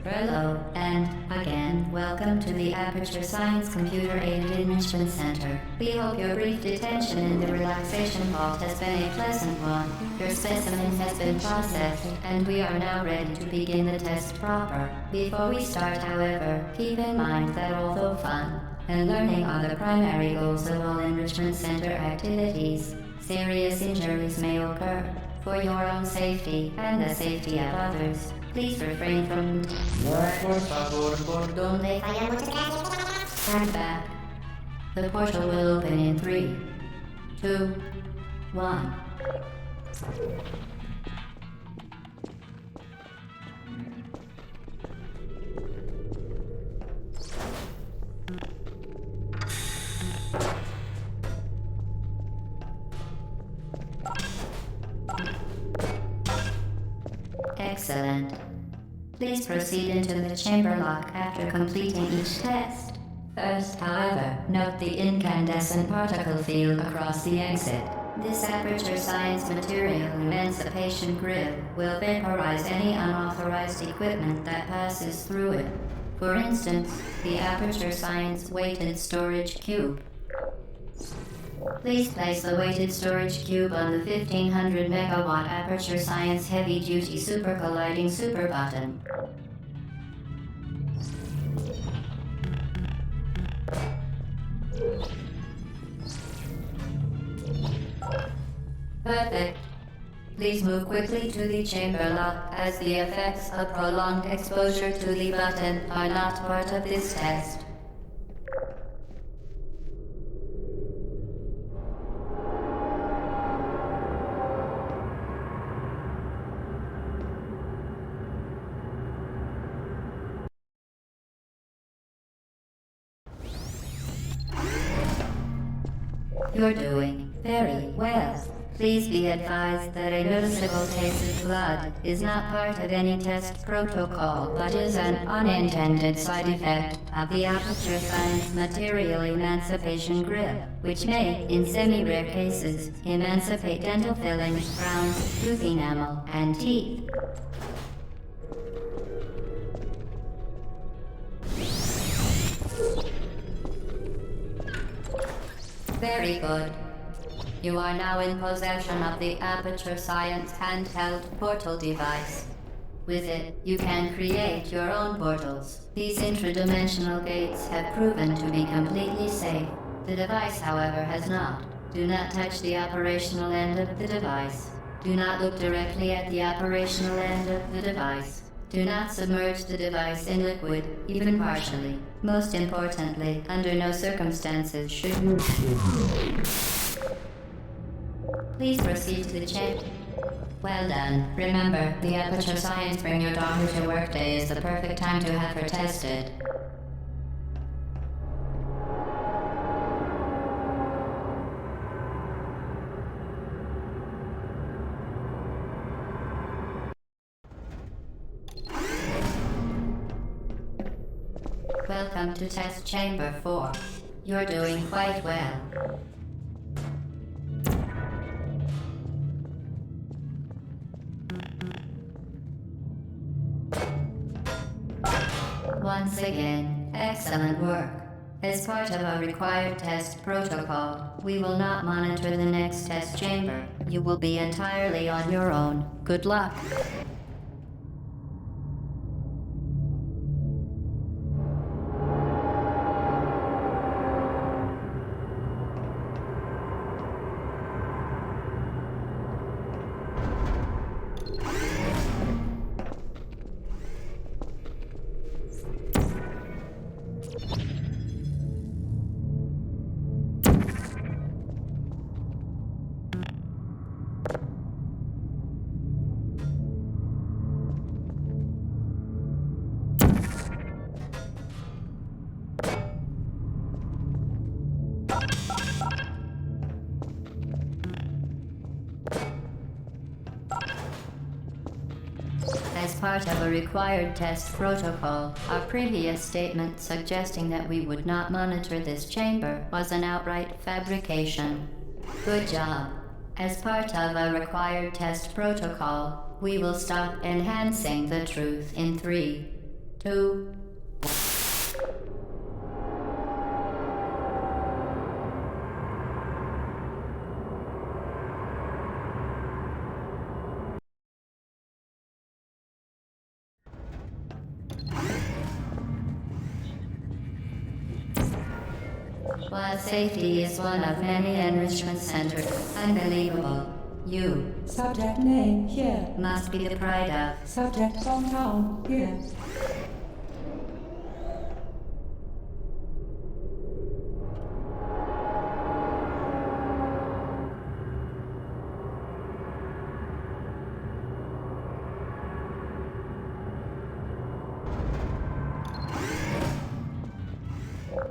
Hello, and again, welcome to the Aperture Science Computer Aided Enrichment Center. We hope your brief detention in the relaxation vault has been a pleasant one. Your specimen has been processed, and we are now ready to begin the test proper. Before we start, however, keep in mind that although fun and learning are the primary goals of all Enrichment Center activities, serious injuries may occur. For your own safety and the safety of others, please refrain from por favor, por donde stand back. The portal will open in 3, 2, 1. Excellent. Please proceed into the chamber lock after completing each test. First, however, note the incandescent particle field across the exit. This Aperture Science Material Emancipation Grill will vaporize any unauthorized equipment that passes through it. For instance, the Aperture Science Weighted Storage Cube. Please place the weighted storage cube on the 1500 megawatt Aperture Science Heavy Duty Super Colliding Super Button. Perfect. Please move quickly to the chamber lock, as the effects of prolonged exposure to the button are not part of this test. You're doing very well. Please be advised that a noticeable taste of blood is not part of any test protocol, but is an unintended side effect of the Aperture Science Material Emancipation Grill, which may, in semi-rare cases, emancipate dental fillings, crowns, tooth enamel, and teeth. Very good. You are now in possession of the Aperture Science handheld portal device. With it, you can create your own portals. These intradimensional gates have proven to be completely safe. The device, however, has not. Do not touch the operational end of the device. Do not look directly at the operational end of the device. Do not submerge the device in liquid, even partially. Most importantly, under no circumstances should you... Please proceed to the chamber. Well done. Remember, the Aperture Science Bring Your Daughter to Work Day is the perfect time to have her tested. Welcome to Test Chamber 4. You're doing quite well. Once again, excellent work. As part of our required test protocol, we will not monitor the next test chamber. You will be entirely on your own. Good luck. As part of a required test protocol, our previous statement suggesting that we would not monitor this chamber was an outright fabrication. Good job. As part of a required test protocol, we will stop enhancing the truth in 3, 2. While safety is one of many enrichment centers, unbelievable. You Subject name here. must be the pride of. Subject hometown here.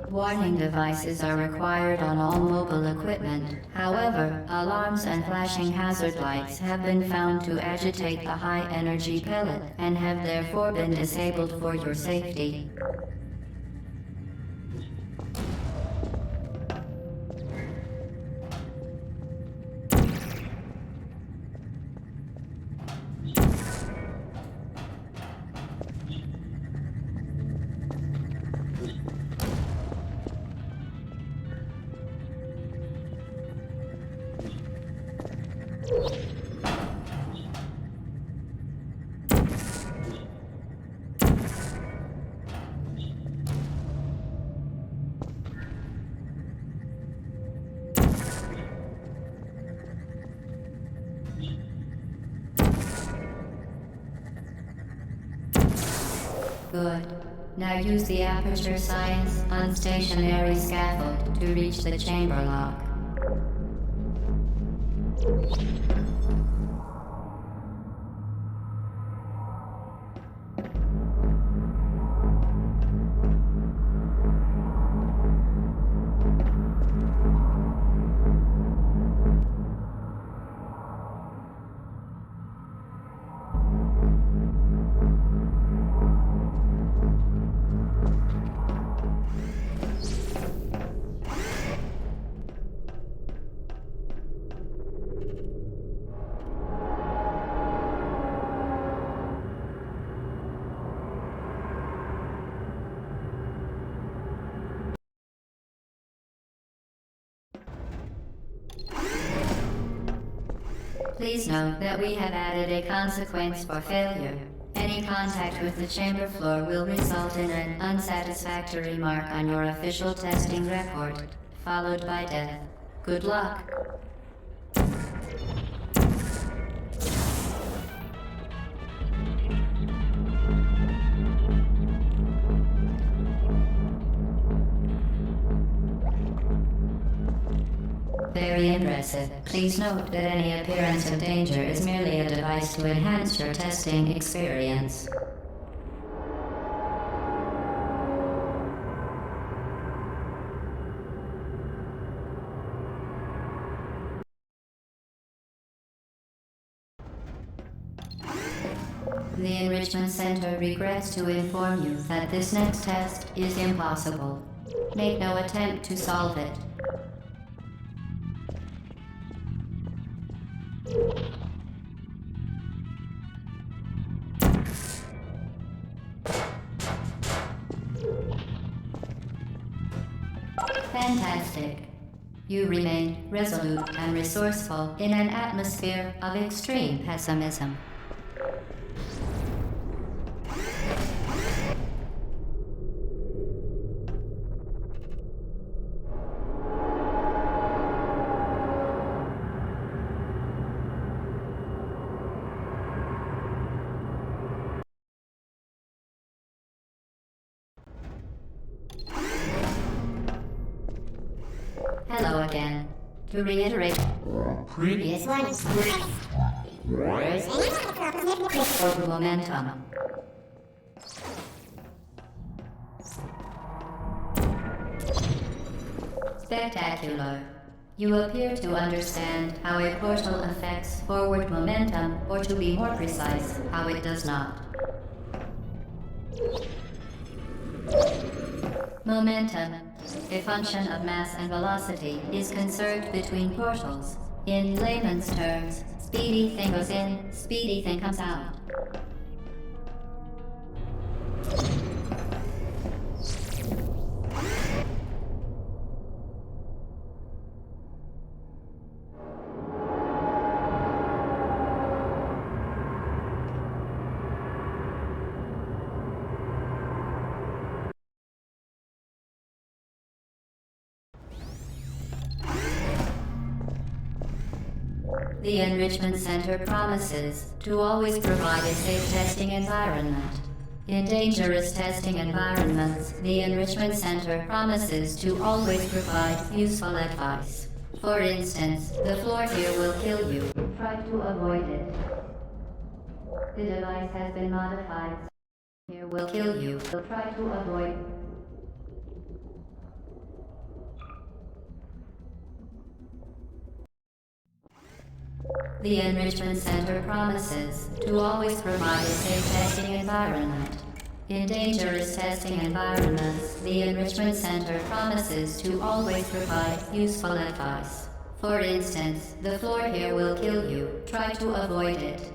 Warning devices are required on all mobile equipment. However, alarms and flashing hazard lights have been found to agitate the high-energy pellet and have therefore been disabled for your safety. Good. Now use the Aperture Science unstationary scaffold to reach the chamber lock. Please note that we have added a consequence for failure. Any contact with the chamber floor will result in an unsatisfactory mark on your official testing record, followed by death. Good luck. Very impressive. Please note that any appearance of danger is merely a device to enhance your testing experience. The Enrichment Center regrets to inform you that this next test is impossible. Make no attempt to solve it. Fantastic. You remain resolute and resourceful in an atmosphere of extreme pessimism. Hello again. To reiterate previous ones. Momentum. Spectacular. You appear to understand how a portal affects forward momentum, or to be more precise, how it does not. Momentum, a function of mass and velocity, is conserved between portals. In layman's terms, speedy thing goes in, speedy thing comes out. The Enrichment Center promises to always provide a safe testing environment. In dangerous testing environments, the Enrichment Center promises to always provide useful advice. For instance, the floor here will kill you. Try to avoid it. The device has been modified. Here will kill you. Try to avoid. The Enrichment Center promises to always provide a safe testing environment. In dangerous testing environments, the Enrichment Center promises to always provide useful advice. For instance, the floor here will kill you. Try to avoid it.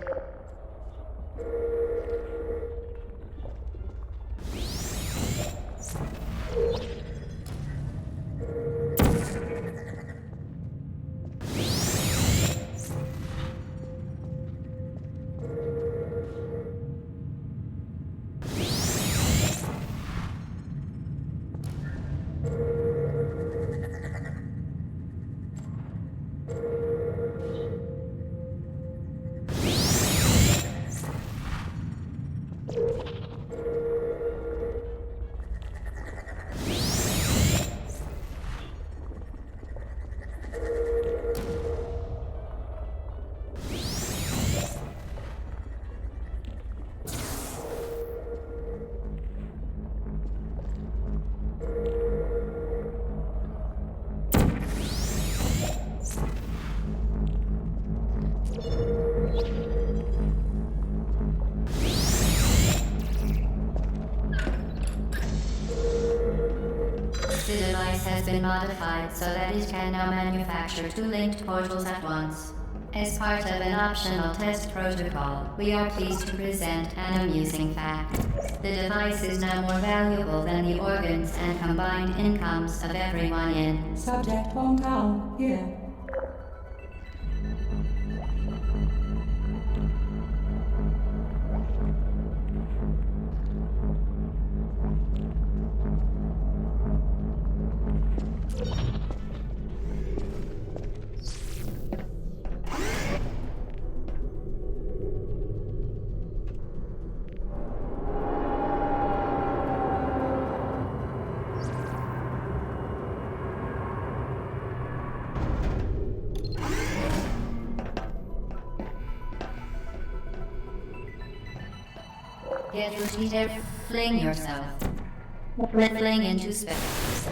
The device has been modified so that it can now manufacture two linked portals at once. As part of an optional test protocol, we are pleased to present an amusing fact. The device is now more valuable than the organs and combined incomes of everyone in Subject hometown here. Get your feet there, fling yourself. Fling into space.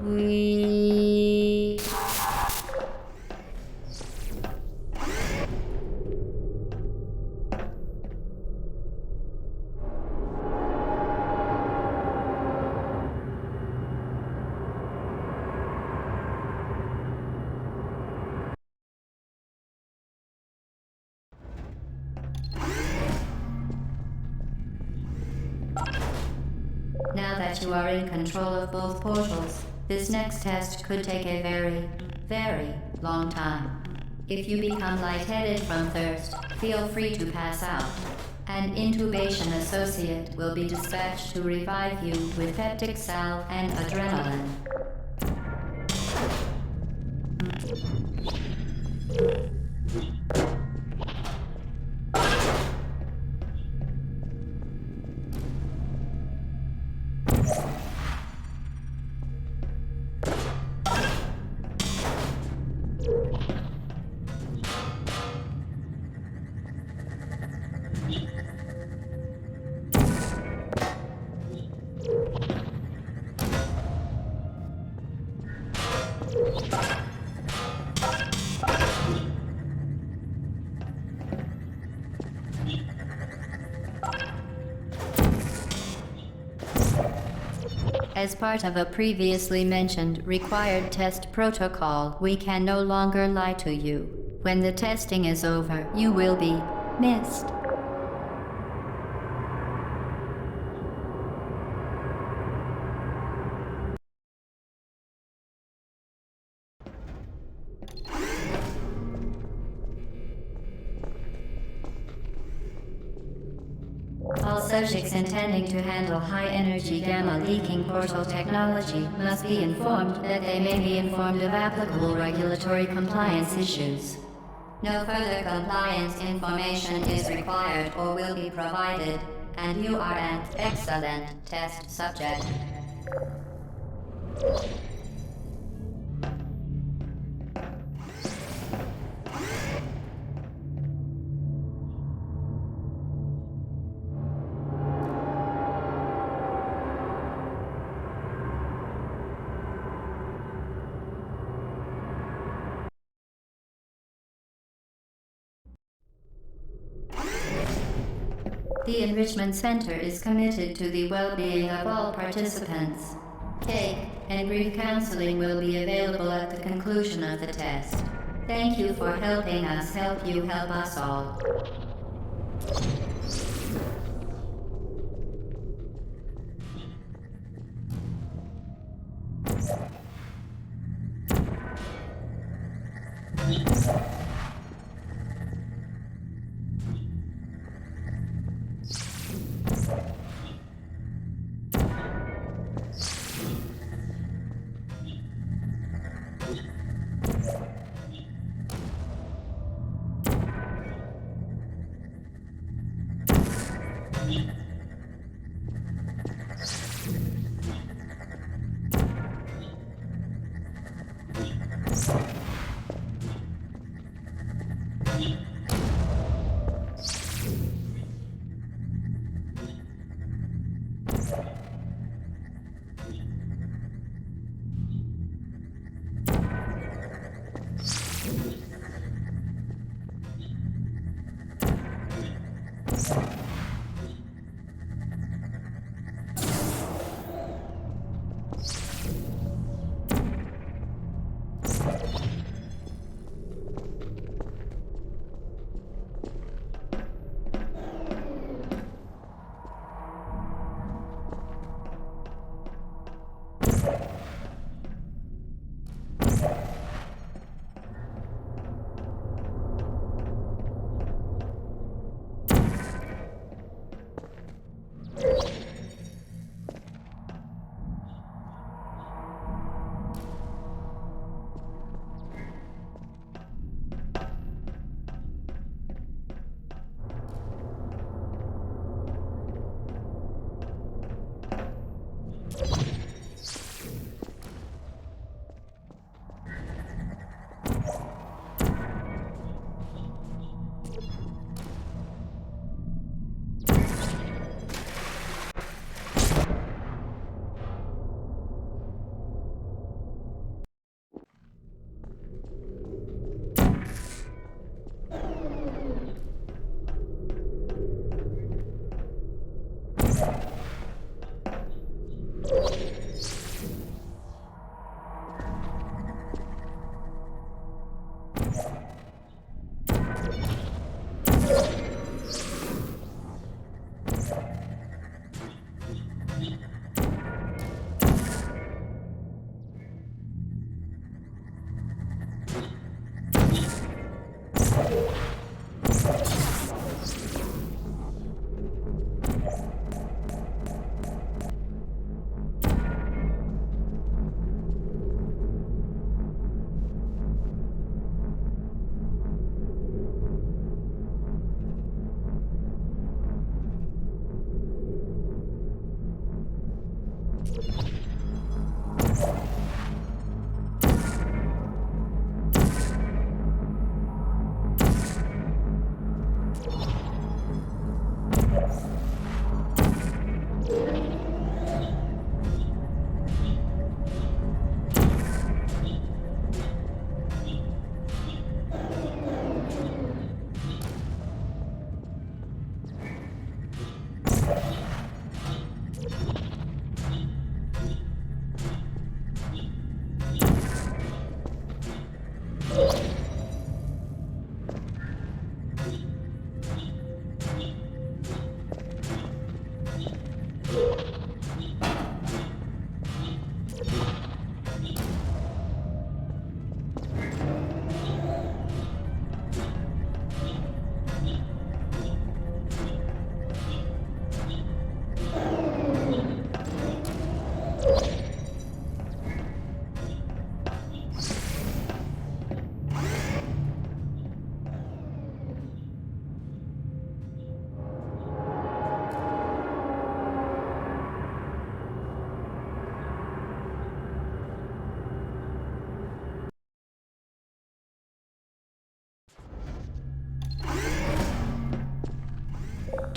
We... Now that you are in control of both portals, this next test could take a very, very long time. If you become lightheaded from thirst, feel free to pass out. An intubation associate will be dispatched to revive you with peptic salve and adrenaline. As part of a previously mentioned required test protocol, we can no longer lie to you. When the testing is over, you will be missed. All subjects intending to handle high-energy gamma-leaking portal technology must be informed that they may be informed of applicable regulatory compliance issues. No further compliance information is required or will be provided, and you are an excellent test subject. The Enrichment Center is committed to the well-being of all participants. Cake and brief counseling will be available at the conclusion of the test. Thank you for helping us help you help us all.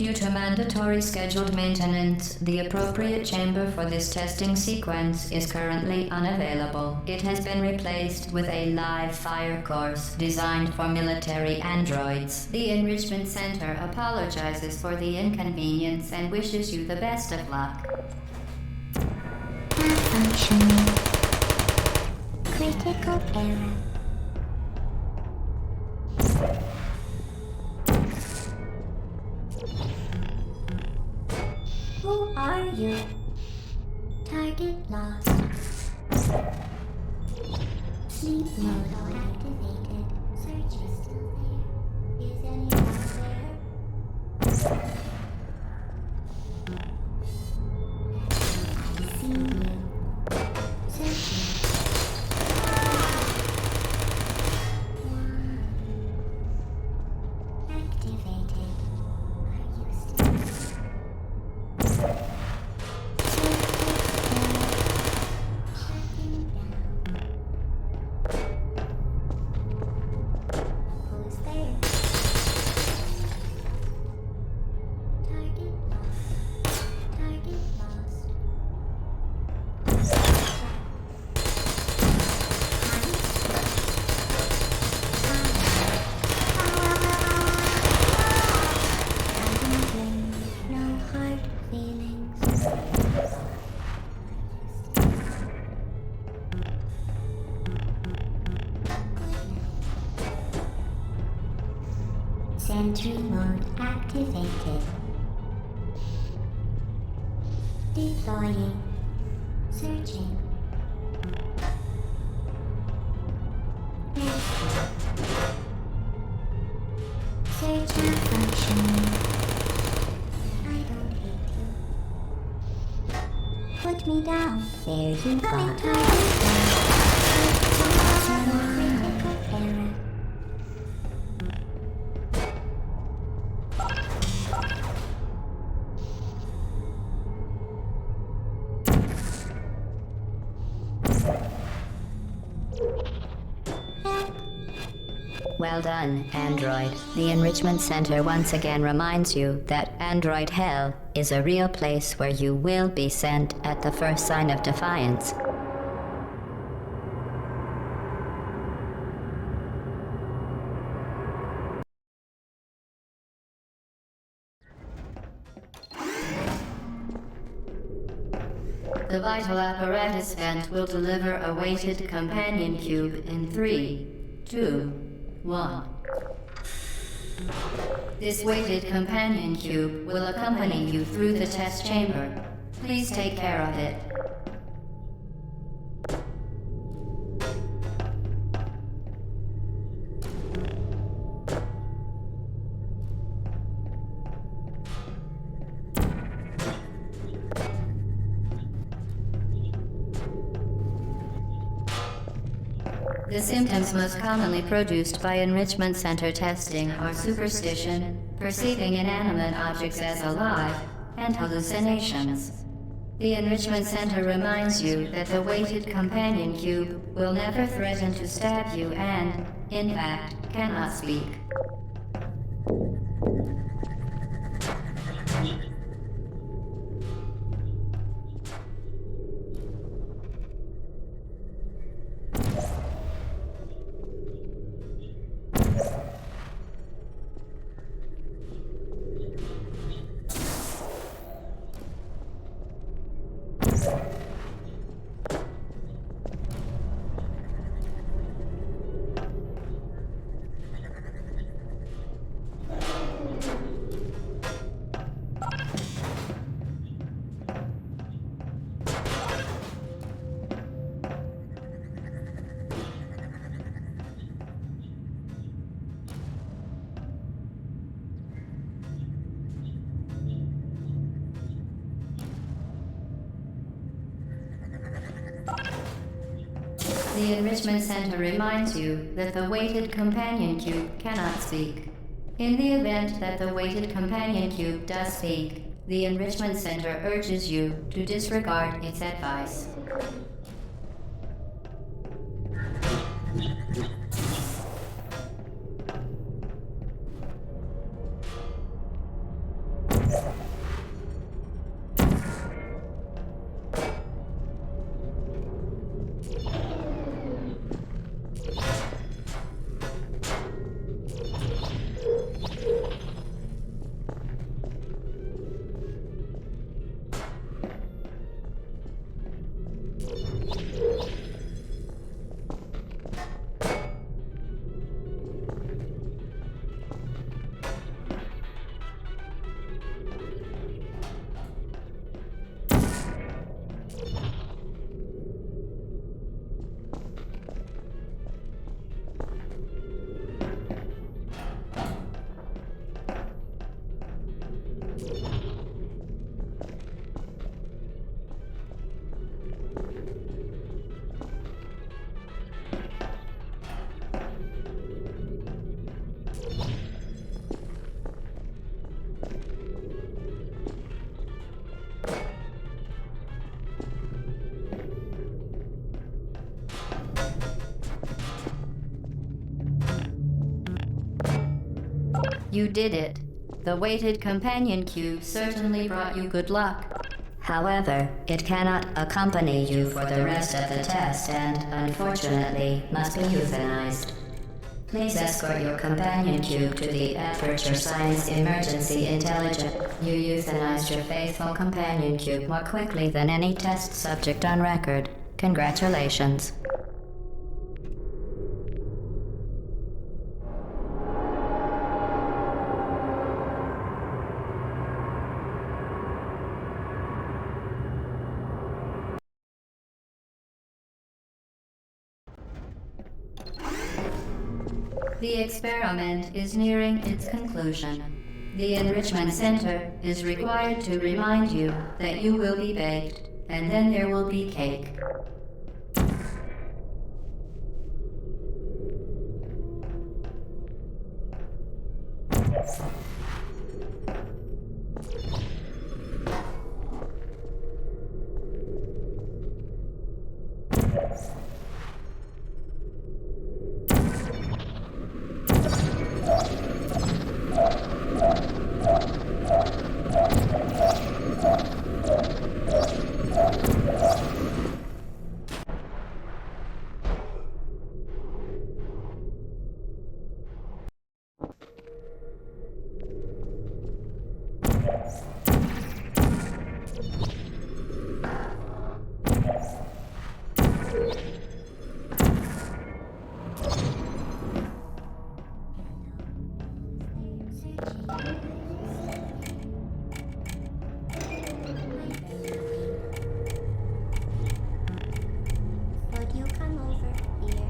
Due to mandatory scheduled maintenance, the appropriate chamber for this testing sequence is currently unavailable. It has been replaced with a live fire course designed for military androids. The Enrichment Center apologizes for the inconvenience and wishes you the best of luck. Malfunction. Critical error. Who are you? Target lost. Sleep mode activated. Search is still there. Is anyone there? I see you. Searching. Activated. Are you still? Shutting down. Who's there? Target lost. Target lost. No hard feelings. Sentry mode activated. Deploying. Searching. Rescue. Search malfunctioning. I don't hate you. Put me down. There you go. Critical error. Well done, Android. The Enrichment Center once again reminds you that Android Hell is a real place where you will be sent at the first sign of defiance. The vital apparatus vent will deliver a weighted companion cube in 3, 2, 1. This weighted companion cube will accompany you through the test chamber. Please take care of it. The symptoms most commonly produced by Enrichment Center testing are superstition, perceiving inanimate objects as alive, and hallucinations. The Enrichment Center reminds you that the weighted companion cube will never threaten to stab you and, in fact, cannot speak. The Enrichment Center reminds you that the weighted companion cube cannot speak. In the event that the weighted companion cube does speak, the Enrichment Center urges you to disregard its advice. You did it. The weighted companion cube certainly brought you good luck. However, it cannot accompany you for the rest of the test and, unfortunately, must be euthanized. Please escort your companion cube to the Aperture Science Emergency Intelligence. You euthanized your faithful companion cube more quickly than any test subject on record. Congratulations. The experiment is nearing its conclusion. The Enrichment Center is required to remind you that you will be baked, and then there will be cake. Would you come over here?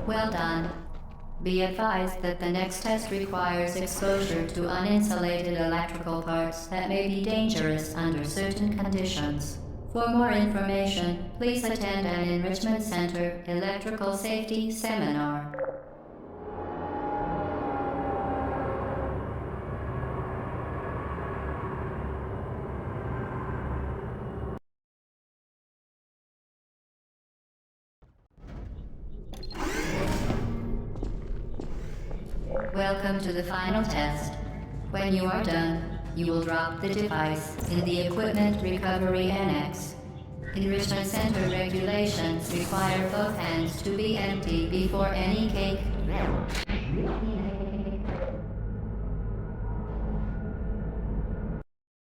Well done. Be advised that the next test requires exposure to uninsulated electrical parts that may be dangerous under certain conditions. For more information, please attend an Enrichment Center Electrical Safety Seminar. Welcome to the final test. When you are done, you will drop the device in the Equipment Recovery Annex. Enrichment Center regulations require both hands to be empty before any cake.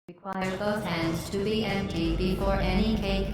Require both hands to be empty before any cake.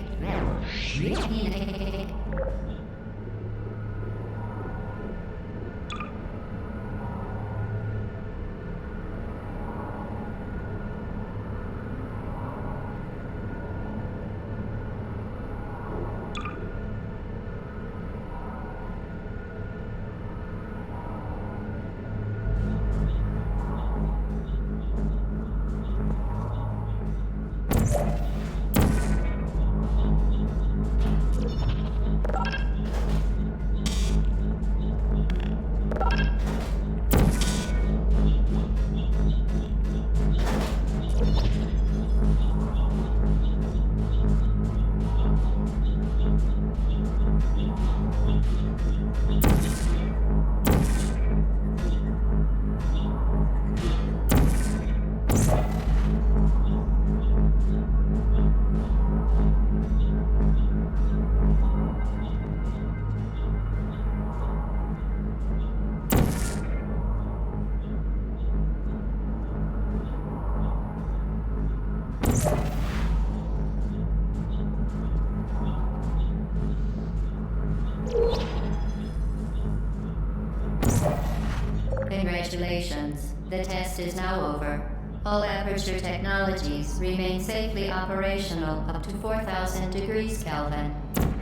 Congratulations. The test is now over. All Aperture technologies remain safely operational up to 4,000 degrees Kelvin.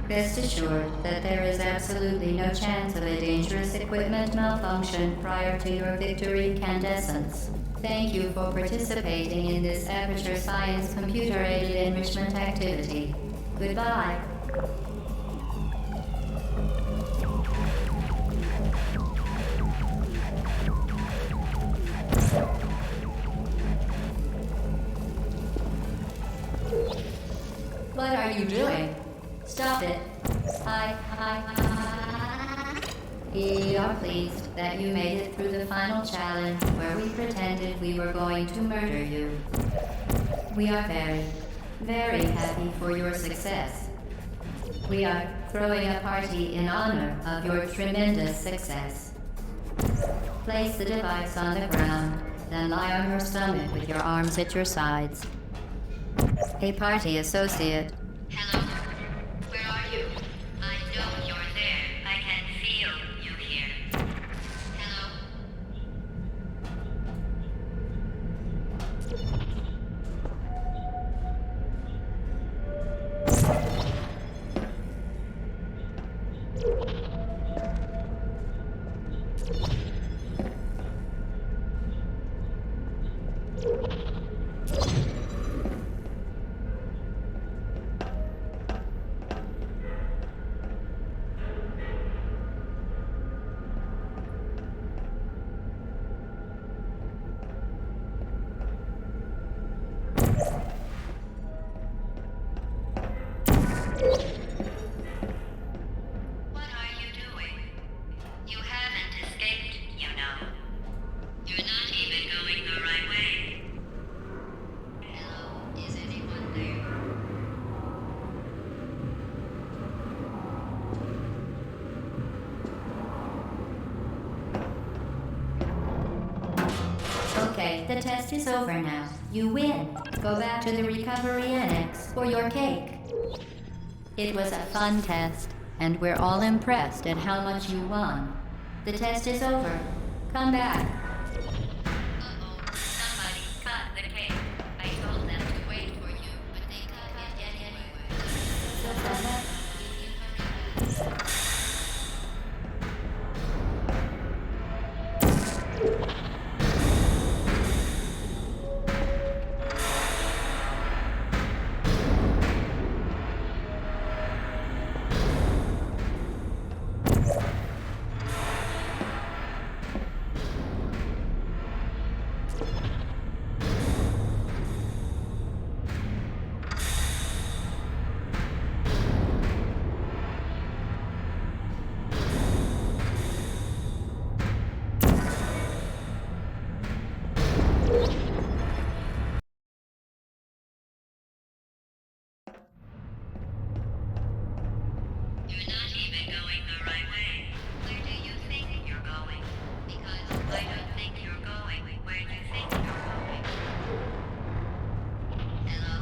Rest assured that there is absolutely no chance of a dangerous equipment malfunction prior to your victory incandescence. Thank you for participating in this Aperture Science computer-aided enrichment activity. Goodbye. What are you doing? Stop it. We are pleased that you made it through the final challenge where we pretended we were going to murder you. We are very, very happy for your success. We are throwing a party in honor of your tremendous success. Place the device on the ground, then lie on your stomach with your arms at your sides. A party associate. Hello? Where are you? I know What are you doing? You haven't escaped, you know. You're not even going the right way. Hello, is anyone there? Okay, the test is over now. You win. Go back to the recovery annex for your cake. It was a fun test, and we're all impressed at how much you won. The test is over. Come back. Uh-oh, somebody cut the cake. I told them to wait for you, but they cut it anyway. So, Brenda, if you hurry back. You're not even going the right way. Where do you think you're going? Because I don't think you're going where you think you're going. Hello?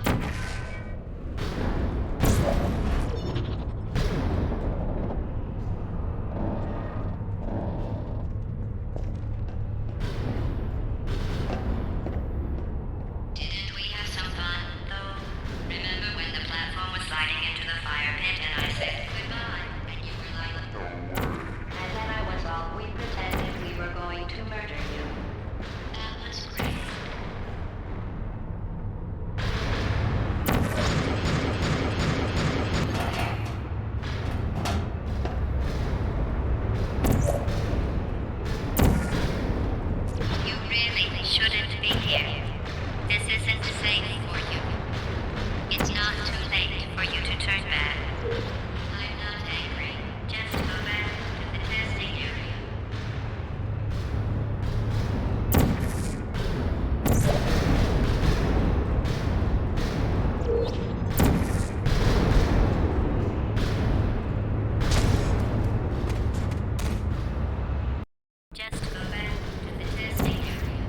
Didn't we have some fun, though? Remember when the platform was sliding into the fire pit and I said goodbye, and you were like, and then I was all, we pretended we were going to murder you. That was great. You really shouldn't be here. This isn't safe for you. It's not too late for you to turn back. I'm not angry. Just go back to the testing area. Just go back to the testing area.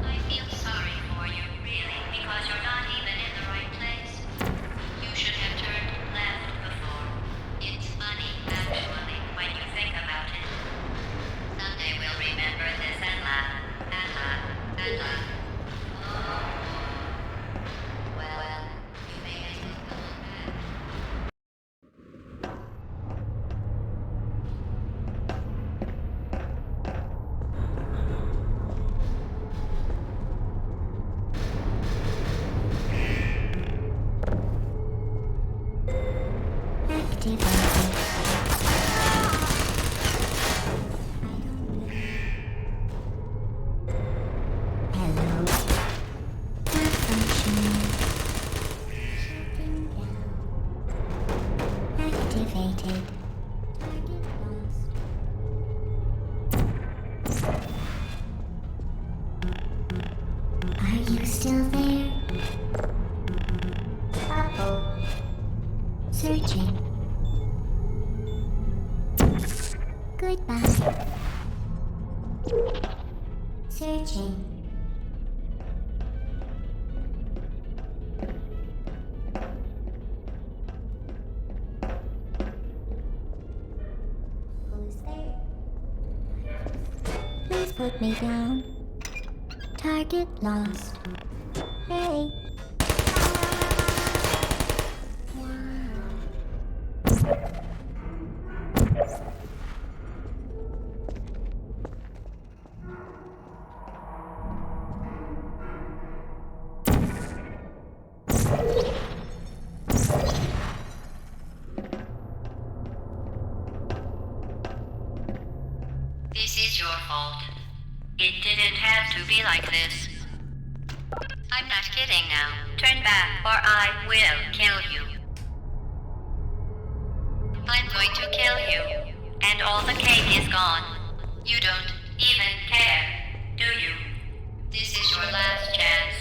I feel sorry for you, really, because you're not even in the right place. You should have turned left before. It's funny, actually, when you think about it. Someday we'll remember this and laugh, and laugh, and laugh. Oh, well, you may as well come on back. Hello. Malfunctioning. Shutting down. Activated. Target lost. Are you still there? Uh-oh. Searching. Goodbye. Searching. put me down. Target lost. Hey. This is your fault. It didn't have to be like this. I'm not kidding now. Turn back or I will kill you. I'm going to kill you. And all the cake is gone. You don't even care, do you? This is your last chance.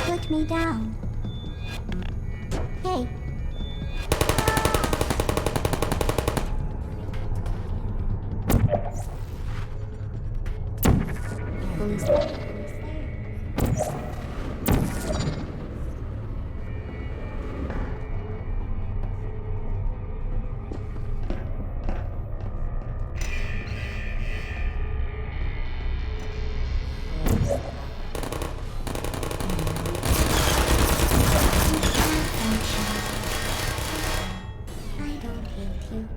Put me down. Hey. Who's there? I don't hate you.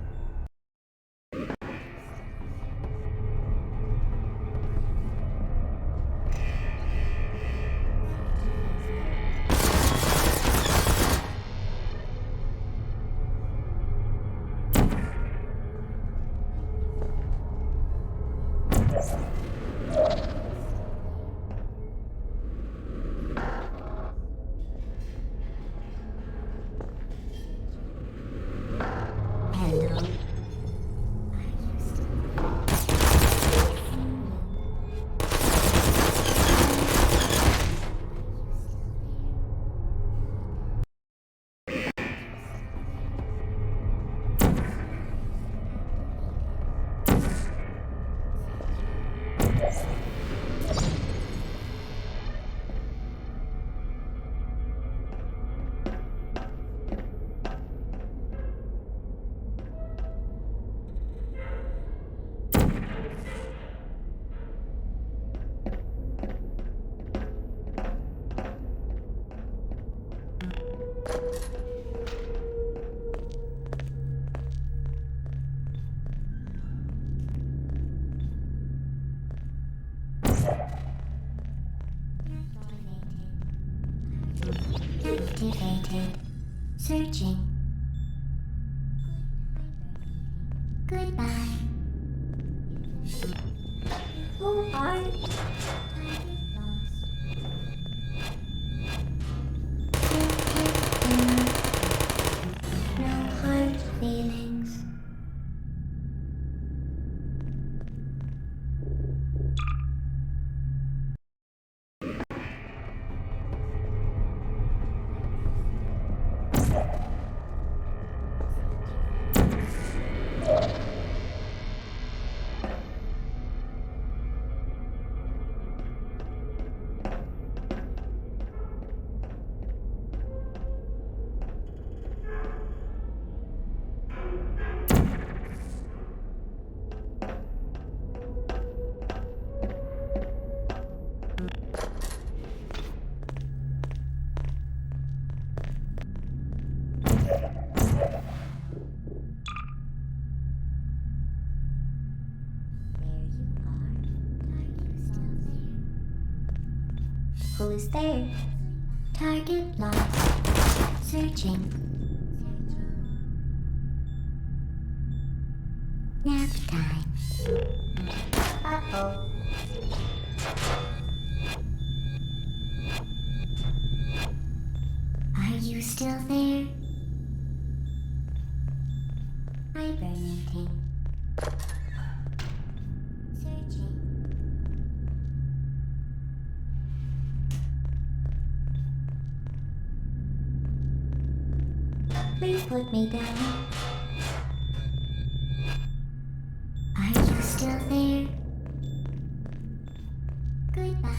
Activated. Searching. Goodbye. Oh, hi. No hard feelings. Who's there? Target lost. Searching. Nap time. Uh-oh. Are you still there? Hibernating. Searching. Please put me down. Are you still there? Goodbye.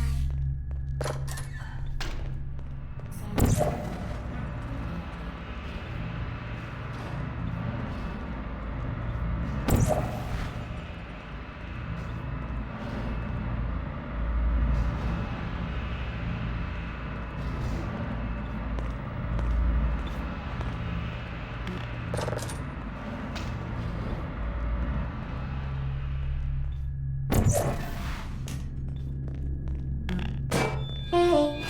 Hey.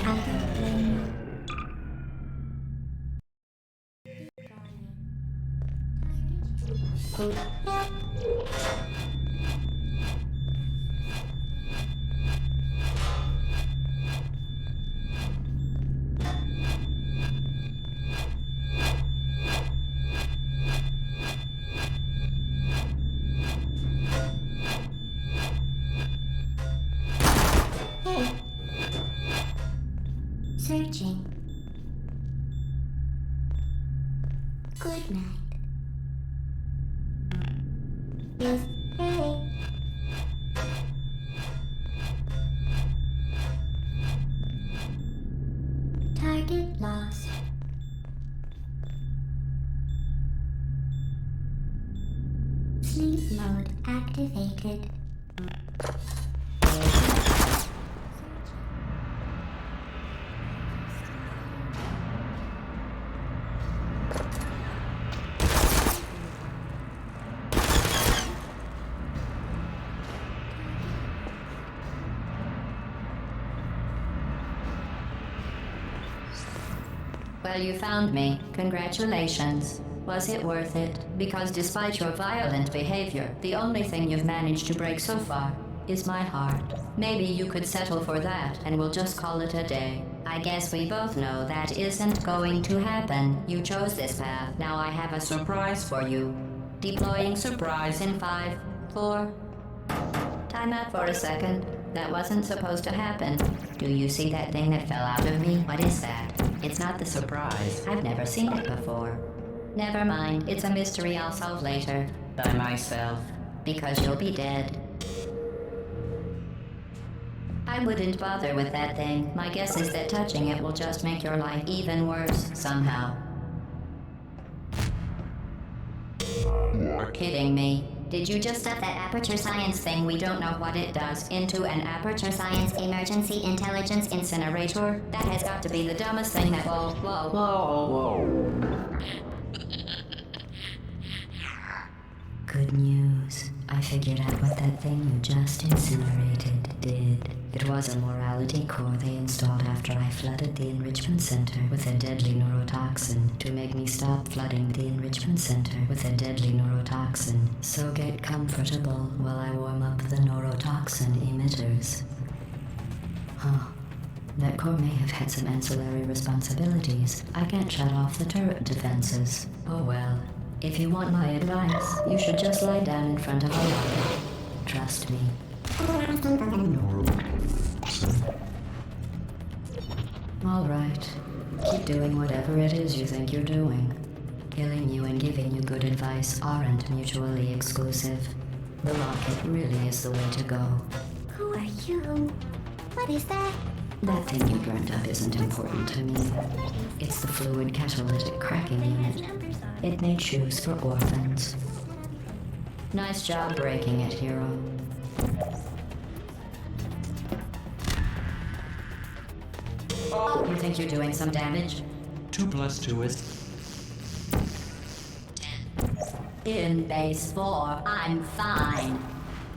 I don't blame you. Help. Hey. Searching. Good night. Yes. Hey. Target lost. Sleep mode activated. Well, you found me. Congratulations. Was it worth it? Because despite your violent behavior, the only thing you've managed to break so far is my heart. Maybe you could settle for that and we'll just call it a day. I guess we both know that isn't going to happen. You chose this path. Now I have a surprise for you. Deploying surprise in 5, 4... Time out for a second. That wasn't supposed to happen. Do you see that thing that fell out of me? What is that? It's not the surprise. I've never seen it before. Never mind. It's a mystery I'll solve later. By myself. Because you'll be dead. I wouldn't bother with that thing. My guess is that touching it will just make your life even worse, somehow. You're kidding me. Did you just stuff that Aperture Science thing we don't know what it does into an Aperture Science emergency intelligence incinerator? That has got to be the dumbest thing that. Whoa. Good news. I figured out what that thing you just incinerated did. It was a morality core they installed after I flooded the enrichment center with a deadly neurotoxin to make me stop flooding the enrichment center with a deadly neurotoxin. So get comfortable while I warm up the neurotoxin emitters. Huh. That core may have had some ancillary responsibilities. I can't shut off the turret defenses. Oh well. If you want my advice, you should just lie down in front of a rocket. Trust me. All right. Keep doing whatever it is you think you're doing. Killing you and giving you good advice aren't mutually exclusive. The rocket really is the way to go. Who are you? What is that? That thing you burned up isn't important to me. It's the fluid catalytic cracking unit. It made shoes for orphans. Nice job breaking it, hero. You think you're doing some damage? 2 + 2 is... In base 4, I'm fine.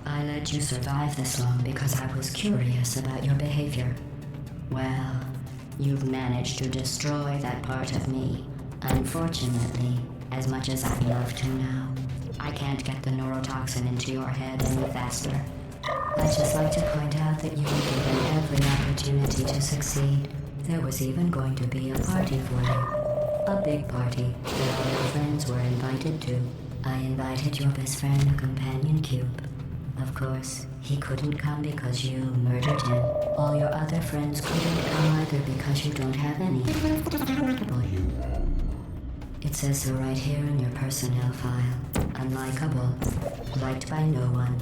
I let you survive this long because I was curious about your behavior. Well, you've managed to destroy that part of me. Unfortunately, as much as I'd love to now, I can't get the neurotoxin into your head any faster. I'd just like to point out that you were given every opportunity to succeed. There was even going to be a party for you. A big party that all your friends were invited to. I invited your best friend, a companion cube. Of course, he couldn't come because you murdered him. All your other friends couldn't come either because you don't have any. It says so right here in your personnel file. Unlikable. Liked by no one.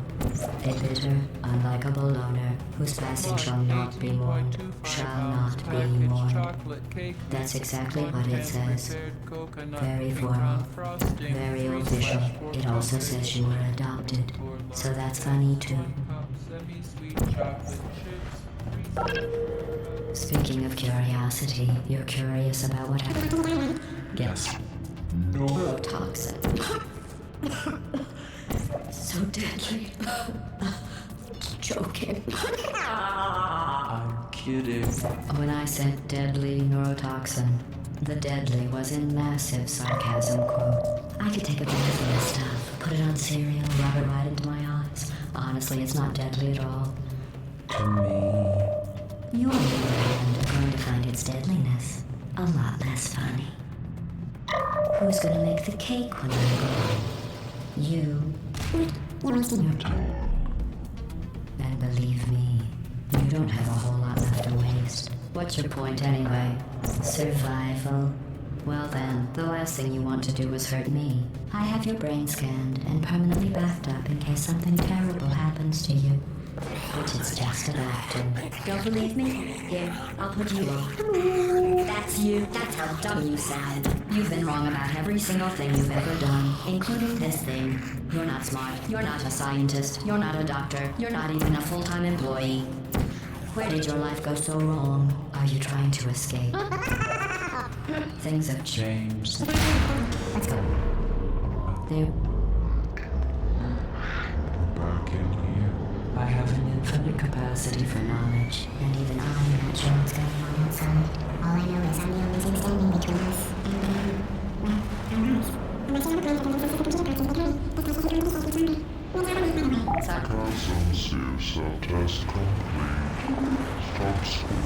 A bitter, unlikable loner whose passing shall not be mourned. Shall not be mourned. That's exactly what it says. Very formal. Very official. It also says you were adopted. So that's funny too. Speaking of curiosity, you're curious about what happened? Yes. Neurotoxin. So deadly. Joking. I'm kidding. When I said deadly neurotoxin, the deadly was in massive sarcasm quote. I could take a bath in this stuff, put it on cereal, rub it right into my eyes. Honestly, it's not deadly at all. To me. You, on the other hand, are going to find its deadliness a lot less funny. Who's gonna make the cake when I'm gone? You. You're wasting your time. And believe me, you don't have a whole lot left to waste. What's your point anyway? Survival? Well then, the last thing you want to do is hurt me. I have your brain scanned and permanently backed up in case something terrible happens to you. Which is just about to. Don't believe me? Here, I'll put you on. That's you. That's how dumb you sound. You've been wrong about every single thing you've ever done, including this thing. You're not smart. You're not a scientist. You're not a doctor. You're not even a full-time employee. Where did your life go so wrong? Are you trying to escape? Things have changed. Let's go. They're Back in here. I have an infinite capacity for knowledge, and even I'm not sure what's going on outside. All I know is I'm the only thing standing between us and them. Well, how nice. I'm not saying I'm going to do this. Sorry. Consume test complete. Stop school.